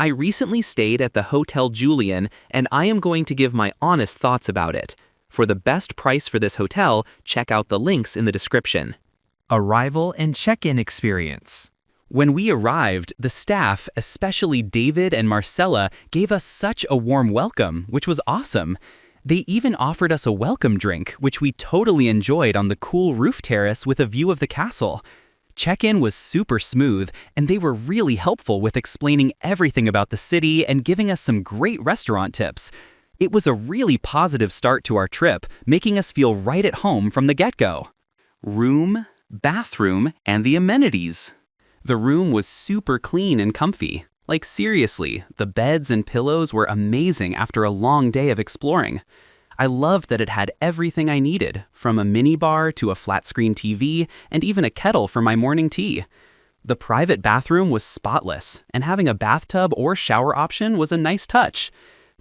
I recently stayed at the Hotel Julian, and I am going to give my honest thoughts about it. For the best price for this hotel, check out the links in the description. Arrival and check-in experience. When we arrived, the staff, especially David and Marcella, gave us such a warm welcome, which was awesome. They even offered us a welcome drink, which we totally enjoyed on the cool roof terrace with a view of the castle. Check-in was super smooth, and they were really helpful with explaining everything about the city and giving us some great restaurant tips. It was a really positive start to our trip, making us feel right at home from the get-go. Room, bathroom, and the amenities. The room was super clean and comfy. Like seriously, the beds and pillows were amazing after a long day of exploring. I loved that it had everything I needed, from a minibar to a flat-screen TV and even a kettle for my morning tea. The private bathroom was spotless, and having a bathtub or shower option was a nice touch.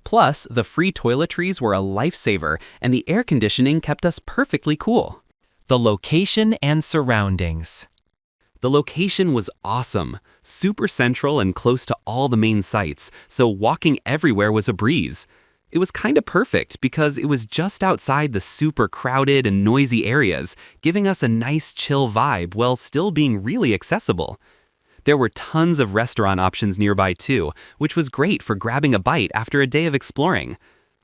Plus, the free toiletries were a lifesaver, and the air conditioning kept us perfectly cool. The location and surroundings. The location was awesome, super central and close to all the main sites, so walking everywhere was a breeze. It was kinda perfect because it was just outside the super crowded and noisy areas, giving us a nice chill vibe while still being really accessible. There were tons of restaurant options nearby too, which was great for grabbing a bite after a day of exploring.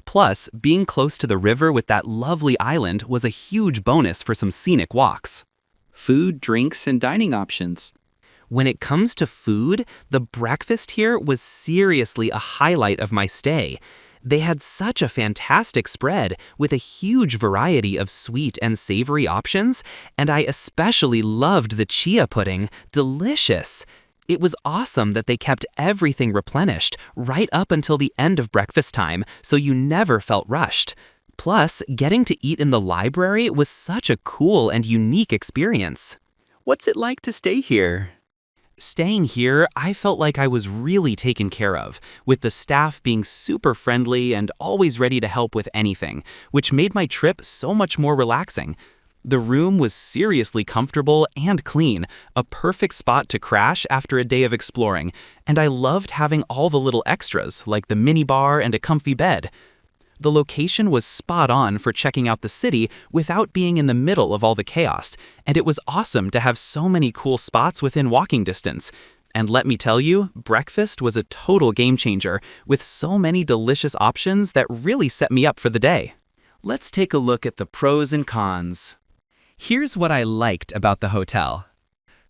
Plus, being close to the river with that lovely island was a huge bonus for some scenic walks. Food, drinks, and dining options. When it comes to food, the breakfast here was seriously a highlight of my stay. They had such a fantastic spread with a huge variety of sweet and savory options, and I especially loved the chia pudding. Delicious! It was awesome that they kept everything replenished right up until the end of breakfast time, so you never felt rushed. Plus, getting to eat in the library was such a cool and unique experience. What's it like to stay here? Staying here, I felt like I was really taken care of, with the staff being super friendly and always ready to help with anything, which made my trip so much more relaxing. The room was seriously comfortable and clean, a perfect spot to crash after a day of exploring, and I loved having all the little extras like the minibar and a comfy bed. The location was spot on for checking out the city without being in the middle of all the chaos, and it was awesome to have so many cool spots within walking distance. And let me tell you, breakfast was a total game changer, with so many delicious options that really set me up for the day. Let's take a look at the pros and cons. Here's what I liked about the hotel.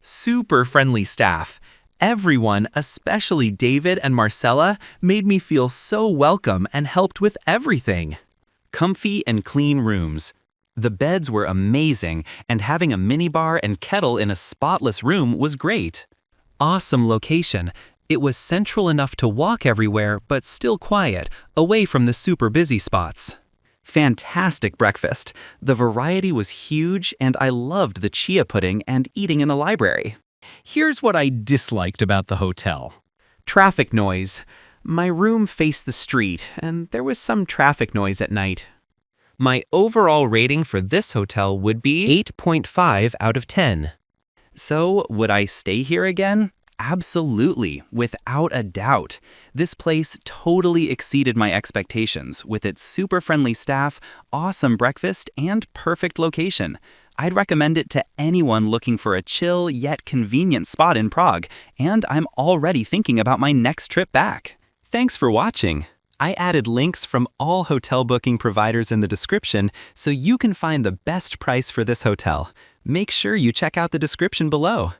Super friendly staff. Everyone, especially David and Marcella, made me feel so welcome and helped with everything. Comfy and clean rooms. The beds were amazing, and having a minibar and kettle in a spotless room was great. Awesome location. It was central enough to walk everywhere, but still quiet, away from the super busy spots. Fantastic breakfast. The variety was huge, and I loved the chia pudding and eating in the library. Here's what I disliked about the hotel. Traffic noise. My room faced the street, and there was some traffic noise at night. My overall rating for this hotel would be 8.5 out of 10. So, would I stay here again? Absolutely, without a doubt. This place totally exceeded my expectations with its super friendly staff, awesome breakfast, and perfect location. I'd recommend it to anyone looking for a chill yet convenient spot in Prague, and I'm already thinking about my next trip back. Thanks for watching. I added links from all hotel booking providers in the description so you can find the best price for this hotel. Make sure you check out the description below.